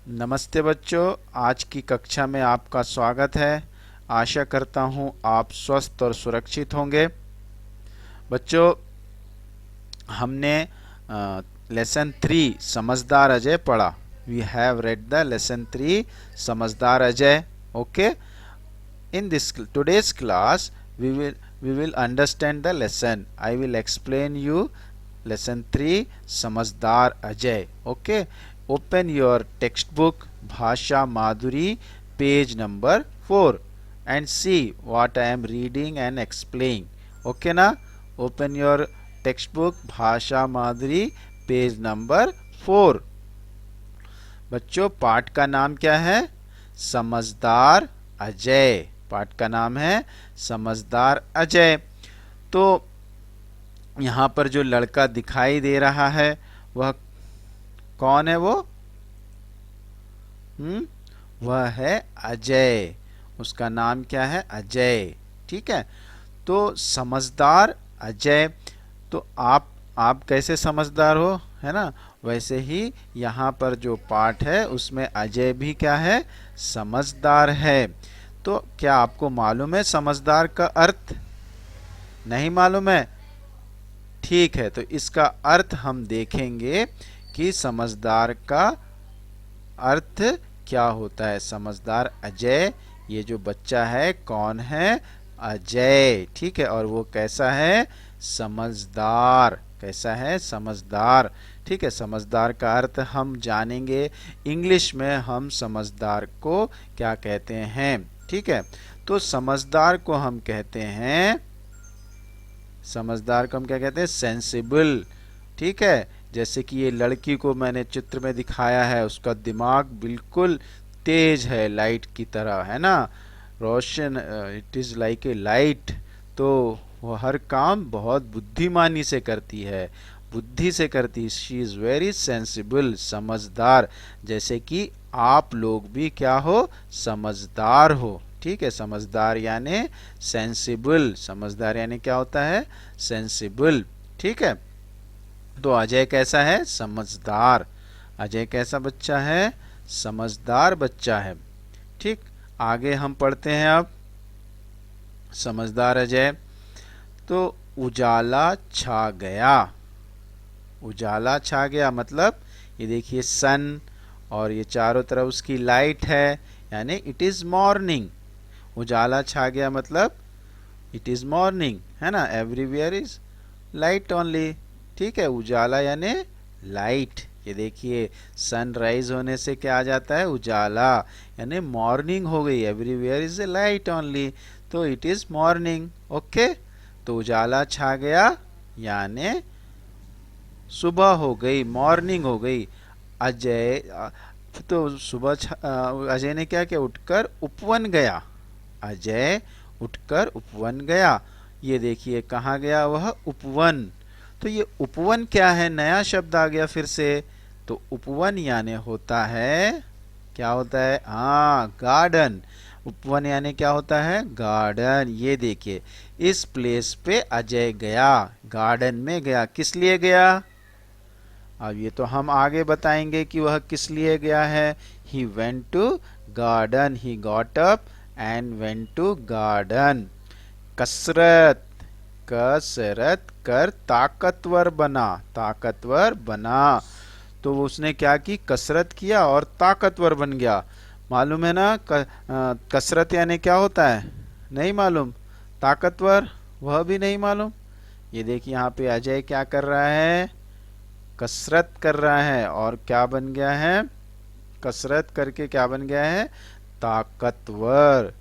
नमस्ते बच्चों, आज की कक्षा में आपका स्वागत है। आशा करता हूँ आप स्वस्थ और सुरक्षित होंगे। बच्चों, हमने लेसन 3 समझदार अजय पढ़ा। We have read the lesson 3 समझदार Ajay. Okay, in this today's class we will understand the lesson. I will explain you lesson 3 समझदार Ajay. Okay, open your textbook भाषा माधुरी page number 4 and see what I am reading and explaining. Okay ना? Open your textbook भाषा माधुरी page number 4. बच्चों, पाठ का नाम क्या है? समझदार अजय। पाठ का नाम है समझदार अजय। तो यहाँ पर जो लड़का दिखाई दे रहा है वह कौन है? वह है अजय। उसका नाम क्या है? अजय। ठीक है। तो समझदार अजय। तो आप कैसे समझदार हो, है ना? वैसे ही यहाँ पर जो पाठ है उसमें अजय भी क्या है? समझदार है। तो क्या आपको मालूम है समझदार का अर्थ? नहीं मालूम है? ठीक है, तो इसका अर्थ हम देखेंगे कि समझदार का अर्थ क्या होता है। समझदार अजय, ये जो बच्चा है कौन है? अजय। ठीक है, और वो कैसा है? समझदार। कैसा है? समझदार। ठीक है, समझदार का अर्थ हम जानेंगे। इंग्लिश में हम समझदार को क्या कहते हैं? ठीक है, तो समझदार को हम कहते हैं, समझदार को हम क्या कहते हैं? सेंसिबल। ठीक है, जैसे कि ये लड़की को मैंने चित्र में दिखाया है, उसका दिमाग बिल्कुल तेज है, लाइट की तरह, है ना? रोशन, it is like a light. तो वो हर काम बहुत बुद्धिमानी से करती है, बुद्धि से करती है। शी इज वेरी सेंसिबल, समझदार। जैसे कि आप लोग भी क्या हो? समझदार हो। ठीक है, समझदार यानी सेंसिबल। समझदार यानी क्या होता है? सेंसिबल। ठीक है, तो अजय कैसा है? समझदार। अजय कैसा बच्चा है? समझदार बच्चा है। ठीक, आगे हम पढ़ते हैं अब। समझदार अजय। तो उजाला छा गया। उजाला छा गया मतलब ये देखिए सन, और ये चारों तरफ उसकी लाइट है, यानी इट इज मॉर्निंग। उजाला छा गया मतलब इट इज मॉर्निंग, है ना? Everywhere is light only. ठीक है, उजाला यानी लाइट। ये देखिए सनराइज होने से क्या आ जाता है? उजाला, यानी मॉर्निंग हो गई। Everywhere is a light only, तो इट इज मॉर्निंग। ओके, तो उजाला छा गया यानी सुबह हो गई, मॉर्निंग हो गई। अजय, तो सुबह अजय ने क्या किया? उठकर उपवन गया। अजय उठकर उपवन गया। ये देखिए कहाँ गया वह? उपवन। तो ये उपवन क्या है? नया शब्द आ गया फिर से। तो उपवन यानी होता है, क्या होता है? हाँ, गार्डन। उपवन यानी क्या होता है? गार्डन। ये देखिए इस प्लेस पे अजय गया, गार्डन में गया। किस लिए गया? अब ये तो हम आगे बताएंगे कि वह किस लिए गया है। He went to garden. He got up and went to garden. कसरत। कसरत कर ताकतवर बना। ताकतवर बना, तो उसने क्या की? कसरत किया और ताकतवर बन गया। मालूम है ना? कसरत यानी क्या होता है? नहीं मालूम? ताकतवर, वह भी नहीं मालूम? ये देखिए यहाँ पे अजय क्या कर रहा है? कसरत कर रहा है, और क्या बन गया है? कसरत करके क्या बन गया है? ताकतवर,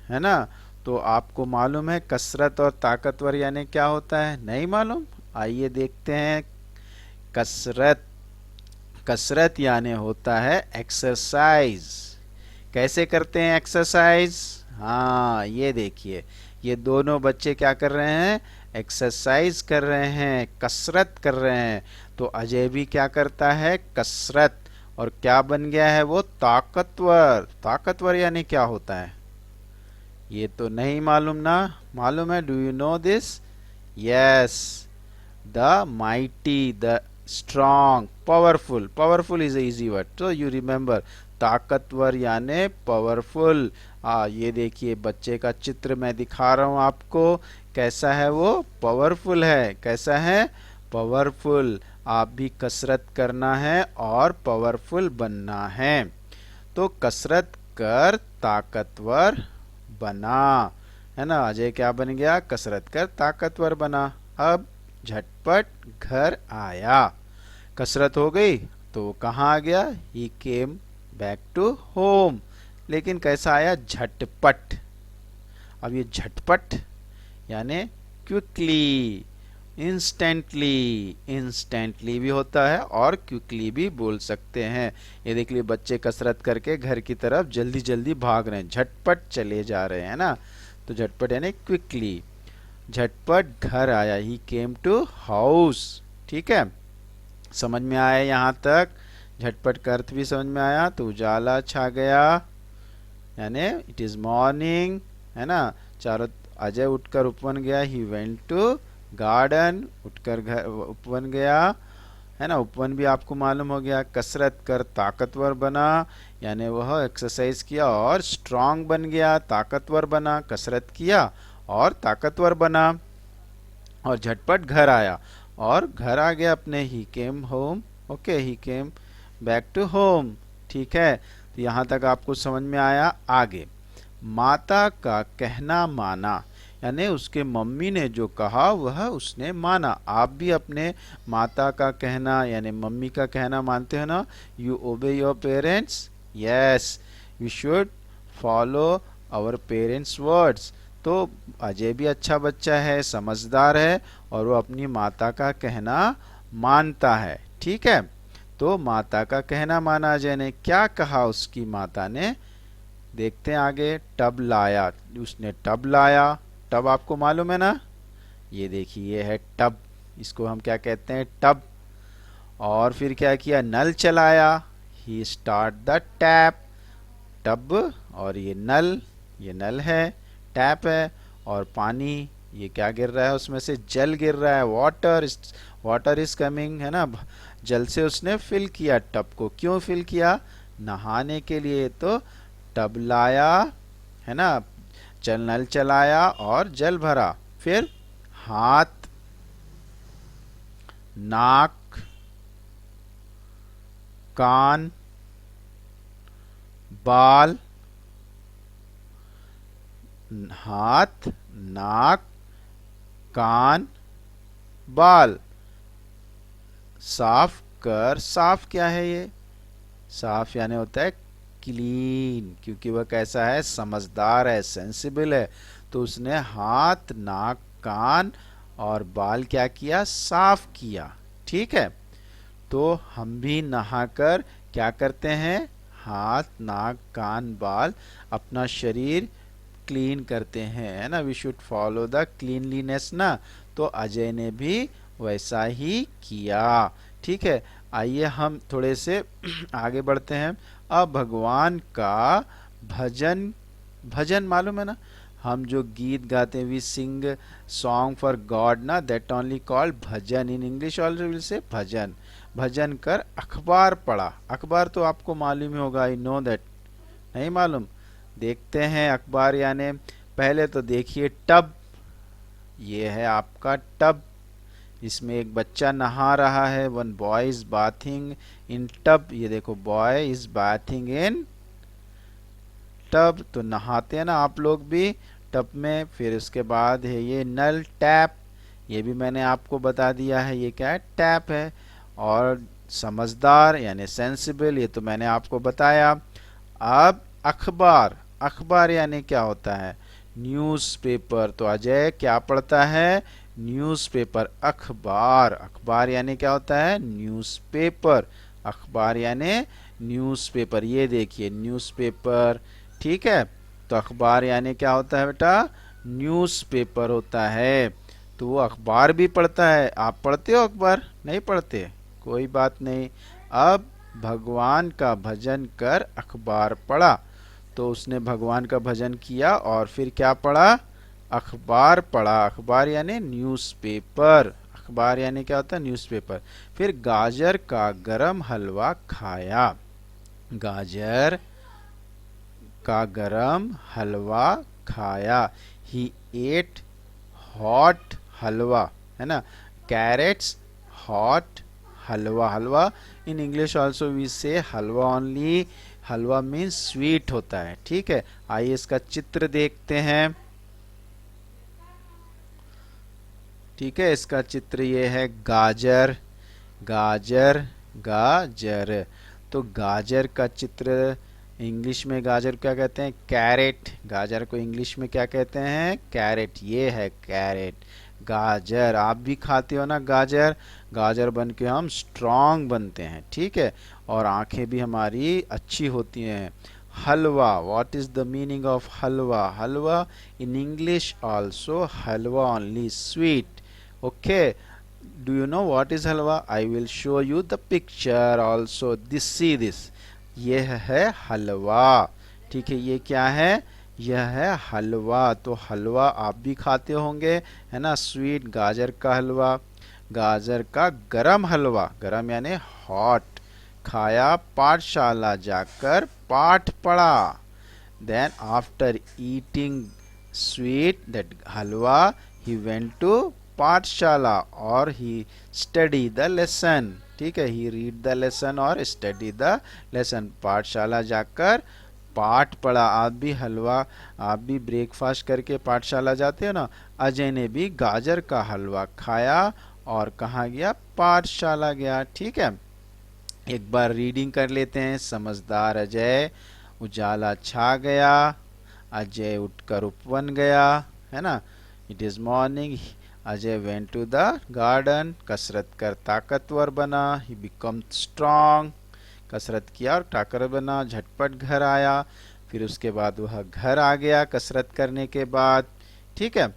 है ना? तो आपको मालूम है कसरत और ताकतवर यानी क्या होता है? नहीं मालूम? आइए देखते हैं। कसरत, कसरत यानी होता है एक्सरसाइज। कैसे करते हैं एक्सरसाइज? हाँ, ये देखिए ये दोनों बच्चे क्या कर रहे हैं? एक्सरसाइज कर रहे हैं, कसरत कर रहे हैं। तो अजय भी क्या करता है? कसरत। और क्या बन गया है वो? ताकतवर। ताकतवर यानी क्या होता है? ये तो नहीं मालूम ना? मालूम है? Do you know this? Yes, the mighty, the strong, powerful, powerful is a easy word, तो यू रिमेंबर ताकतवर यानी पावरफुल। ये देखिए बच्चे का चित्र मैं दिखा रहा हूं आपको, कैसा है वो, पावरफुल है। कैसा है, पावरफुल। आप भी कसरत करना है और पावरफुल बनना है। तो कसरत कर ताकतवर बना, है ना। अजय क्या बन गया, कसरत कर ताकतवर बना। अब झटपट घर आया, कसरत हो गई तो कहाँ आ गया, ही केम बैक टू होम। लेकिन कैसा आया, झटपट। अब ये झटपट यानी क्विकली, इंस्टेंटली, इंस्टेंटली भी होता है और क्विकली भी बोल सकते हैं। ये देख लिए बच्चे कसरत करके घर की तरफ जल्दी जल्दी भाग रहे हैं, झटपट चले जा रहे हैं ना। तो झटपट यानी क्विकली। झटपट घर आया, ही केम टू हाउस। ठीक है, समझ में आया यहाँ तक। झटपट का अर्थ भी समझ में आया। तो उजाला छा गया यानी इट इज मॉर्निंग, है ना। चारों, अजय उठकर उपवन गया, ही वेंट टू गार्डन, उठकर घर उपवन गया, है ना। उपवन भी आपको मालूम हो गया। कसरत कर ताकतवर बना यानी वह एक्सरसाइज किया और स्ट्रांग बन गया, ताकतवर बना, कसरत किया और ताकतवर बना। और झटपट घर आया और घर आ गया अपने, he came home. Okay, he came back to home. ठीक है, तो यहाँ तक आपको समझ में आया। आगे, माता का कहना माना यानी उसके मम्मी ने जो कहा वह उसने माना। आप भी अपने माता का कहना यानी मम्मी का कहना मानते हो ना। You obey your parents, yes we should follow our parents words. तो अजय भी अच्छा बच्चा है, समझदार है और वो अपनी माता का कहना मानता है। ठीक है, तो माता का कहना माना अजय ने। क्या कहा उसकी माता ने, देखते हैं आगे। टब लाया, उसने टब लाया। टब आपको मालूम है ना, ये देखिए ये है टब, इसको हम क्या कहते हैं, टब। और फिर क्या किया, नल चलाया, ही स्टार्ट द टैप। टब और ये नल है, टैप है और पानी, ये क्या गिर रहा है उसमें से, जल गिर रहा है, वाटर इज कमिंग, है ना। जल से उसने फिल किया टब को। क्यों फिल किया, नहाने के लिए। तो टब लाया, है ना, नल चलाया और जल भरा। फिर हाथ, नाक, कान, बाल, हाथ, नाक, कान, बाल साफ कर। साफ क्या है ये, साफ यानी होता है क्लीन, क्योंकि वह कैसा है, समझदार है, सेंसिबल है। तो उसने हाथ, नाक, कान और बाल क्या किया, साफ किया। ठीक है, तो हम भी नहाकर क्या करते हैं, हाथ, नाक, कान, बाल, अपना शरीर क्लीन करते हैं, है ना। We should follow the cleanliness ना। तो अजय ने भी वैसा ही किया। ठीक है, आइए हम थोड़े से आगे बढ़ते हैं। अब भगवान का भजन, भजन मालूम है ना, हम जो गीत गाते हैं, we sing song for God ना, that only called bhajan. In English also will say bhajan. भजन कर अखबार पढ़ा। अखबार तो आपको मालूम ही होगा, आई नो दैट। नहीं मालूम, देखते हैं अखबार यानी। पहले तो देखिए टब, ये है आपका टब, इसमें एक बच्चा नहा रहा है। One boy is bathing in tub. ये देखो, boy is bathing in tub. तो नहाते हैं ना आप लोग भी टब में। फिर उसके बाद है ये नल, टैप, ये भी मैंने आपको बता दिया है, ये क्या है, टैप है। और समझदार यानी सेंसिबल, ये तो मैंने आपको बताया। अब अखबार, अखबार यानी क्या होता है, न्यूज़पेपर। तो अजय क्या पढ़ता है, न्यूज़पेपर। अखबार, अखबार यानी क्या होता है, न्यूज़पेपर। अखबार यानी न्यूज़पेपर। ये देखिए न्यूज़पेपर। ठीक है, तो अखबार यानी क्या होता है बेटा, न्यूज़पेपर होता है। तो वो अखबार भी पढ़ता है। आप पढ़ते हो अखबार, नहीं पढ़ते, कोई बात नहीं। अब भगवान का भजन कर अखबार पढ़ा। तो उसने भगवान का भजन किया और फिर क्या पढ़ा, अखबार पढ़ा। अखबार यानी न्यूज़पेपर, अखबार यानी क्या होता है, न्यूज़पेपर। फिर गाजर का गरम हलवा खाया, गाजर का गरम हलवा खाया। ही एट हॉट हलवा, है ना, carrots hot halwa. Halwa in English also we say halwa only, halwa means sweet होता है, ठीक है। आइए इसका चित्र देखते हैं, ठीक है। इसका चित्र ये है गाजर, गाजर, गाजर। तो गाजर का चित्र इंग्लिश में गाजर क्या कहते हैं, कैरेट। गाजर को इंग्लिश में क्या कहते हैं, कैरेट। ये है कैरेट, गाजर। आप भी खाते हो ना गाजर, गाजर बन के हम स्ट्रांग बनते हैं, ठीक है, और आंखें भी हमारी अच्छी होती हैं। Halwa, what is the meaning of halwa, halwa in English also halwa only, sweet, okay. Do you know what is halwa? I will show you the picture also. This, see this. ये है हलवा, ठीक है। ये क्या है, यह है हलवा। तो हलवा आप भी खाते होंगे, है ना, स्वीट गाजर का हलवा। गाजर का गरम हलवा, गरम यानी हॉट, खाया, पाठशाला जाकर पाठ पढ़ा। Then after eating sweet that halwa, he went to पाठशाला और ही स्टडी द लेसन, ठीक है, ही रीड द लेसन और स्टडी द लेसन। पाठशाला जाकर पाठ पढ़ा। आप भी हलवा, आप भी ब्रेकफास्ट करके पाठशाला जाते हो ना। अजय ने भी गाजर का हलवा खाया और कहाँ गया, पाठशाला गया, ठीक है। एक बार रीडिंग कर लेते हैं। समझदार अजय, उजाला छा गया, अजय उठकर उपवन गया, है ना। It is morning, Ajay went to the garden, कसरत कर ताकतवर बना, ही बिकम स्ट्रांग, कसरत किया और ताकतवर बना, झटपट घर आया। फिर उसके बाद वह घर आ गया कसरत करने के बाद, ठीक है।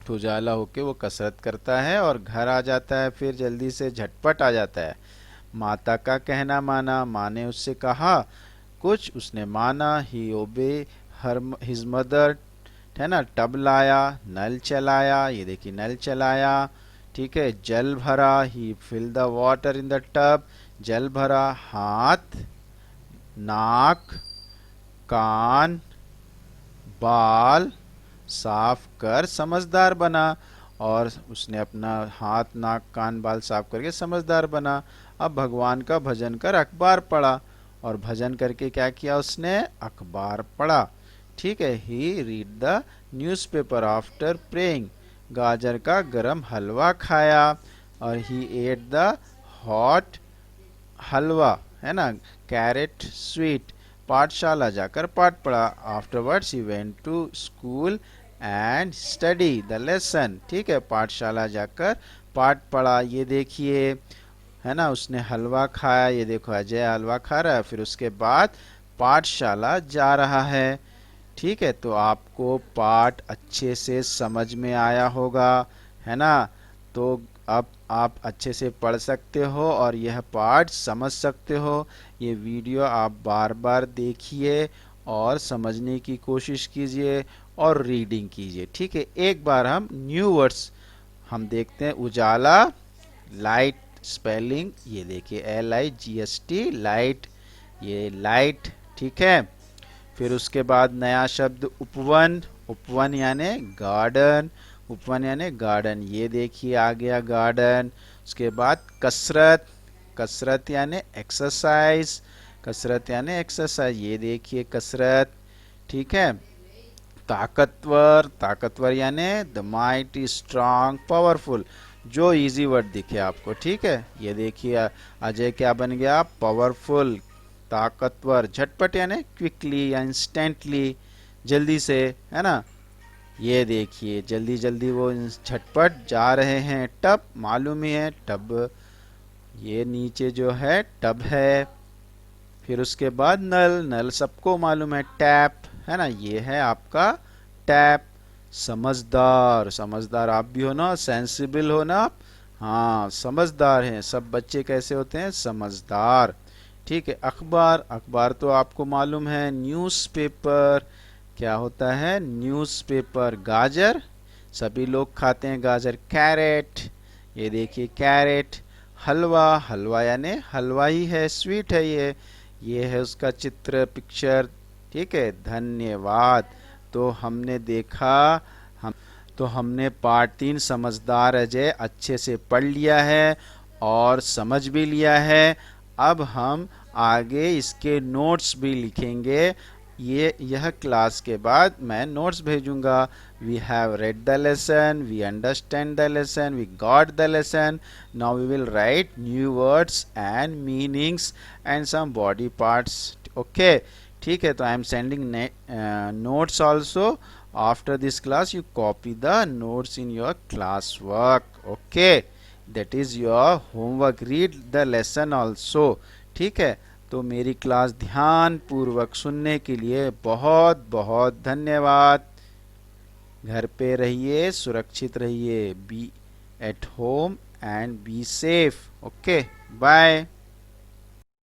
तो उजाला होके वो कसरत करता है और घर आ जाता है, फिर जल्दी से झटपट आ जाता है। माता का कहना माना, माँ ने उससे कहा कुछ, उसने माना। ही ओबे हर हिज मदर, है ना। टब लाया, नल चलाया, ये देखिए नल चलाया, ठीक है। जल भरा, he fill the water in the tub, जल भरा। हाथ, नाक, कान, बाल साफ कर समझदार बना, और उसने अपना हाथ, नाक, कान, बाल साफ करके समझदार बना। अब भगवान का भजन कर अखबार पढ़ा, और भजन करके क्या किया उसने, अखबार पढ़ा, ठीक है। He read the newspaper after praying, गाजर का गरम हलवा खाया, और he ate the hot halwa, है ना, कैरेट स्वीट। पाठशाला जाकर पाठ पढ़ा। Afterwards he went to school and study the lesson, ठीक है। पाठशाला जाकर पाठ पढ़ा। ये देखिए, है ना, उसने हलवा खाया, ये देखो अजय हलवा खा रहा है, फिर उसके बाद पाठशाला जा रहा है, ठीक है। तो आपको पाठ अच्छे से समझ में आया होगा, है ना। तो अब आप अच्छे से पढ़ सकते हो और यह पाठ समझ सकते हो। ये वीडियो आप बार बार देखिए और समझने की कोशिश कीजिए और रीडिंग कीजिए, ठीक है। एक बार हम न्यू वर्ड्स हम देखते हैं। उजाला, लाइट स्पेलिंग, ये देखिए LIGHT, लाइट, ये लाइट, ठीक है। फिर उसके बाद नया शब्द उपवन, उपवन यानी गार्डन, उपवन यानी गार्डन, ये देखिए आ गया गार्डन। उसके बाद कसरत, कसरत यानी एक्सरसाइज, कसरत यानी एक्सरसाइज, ये देखिए कसरत, ठीक है। ताकतवर, ताकतवर यानी द माइटी, स्ट्रांग, पावरफुल, जो इजी वर्ड दिखे आपको, ठीक है। ये देखिए अजय क्या बन गया, पावरफुल, ताकतवर। झटपट यानी क्विकली या इंस्टेंटली, जल्दी से, है ना। ये देखिए जल्दी जल्दी वो झटपट जा रहे हैं। टब, मालूम ही है टब, ये नीचे जो है टब है। फिर उसके बाद नल, नल सबको मालूम है। टैप, है ना, ये है आपका टैप। समझदार, समझदार आप भी हो ना, सेंसिबल हो ना आप, हाँ समझदार हैं। सब बच्चे कैसे होते हैं, समझदार, ठीक है। अखबार, अखबार तो आपको मालूम है। न्यूज़पेपर, क्या होता है, न्यूज़पेपर। गाजर, सभी लोग खाते हैं गाजर। कैरेट, ये देखिए कैरेट, हलवा, हलवा यानी हलवा ही है, स्वीट है ये है उसका चित्र, पिक्चर। ठीक है, धन्यवाद। तो हमने देखा, हम तो हमने पार्ट 3 समझदार अजय अच्छे से पढ़ लिया है और समझ भी लिया है। अब हम आगे इसके नोट्स भी लिखेंगे। यह क्लास के बाद मैं नोट्स भेजूंगा। We have read the lesson, we understand the lesson, we got the lesson. Now we will write new words and meanings and some body parts. Okay, ठीक है। तो I am sending notes also. After this class you copy the notes in your class work. Okay, that is your homework. Read the lesson also. ठीक है, तो मेरी class ध्यान पूर्वक सुनने के लिए बहुत बहुत धन्यवाद। घर पे रहिए, सुरक्षित रहिए, be at home and be safe. Okay, bye.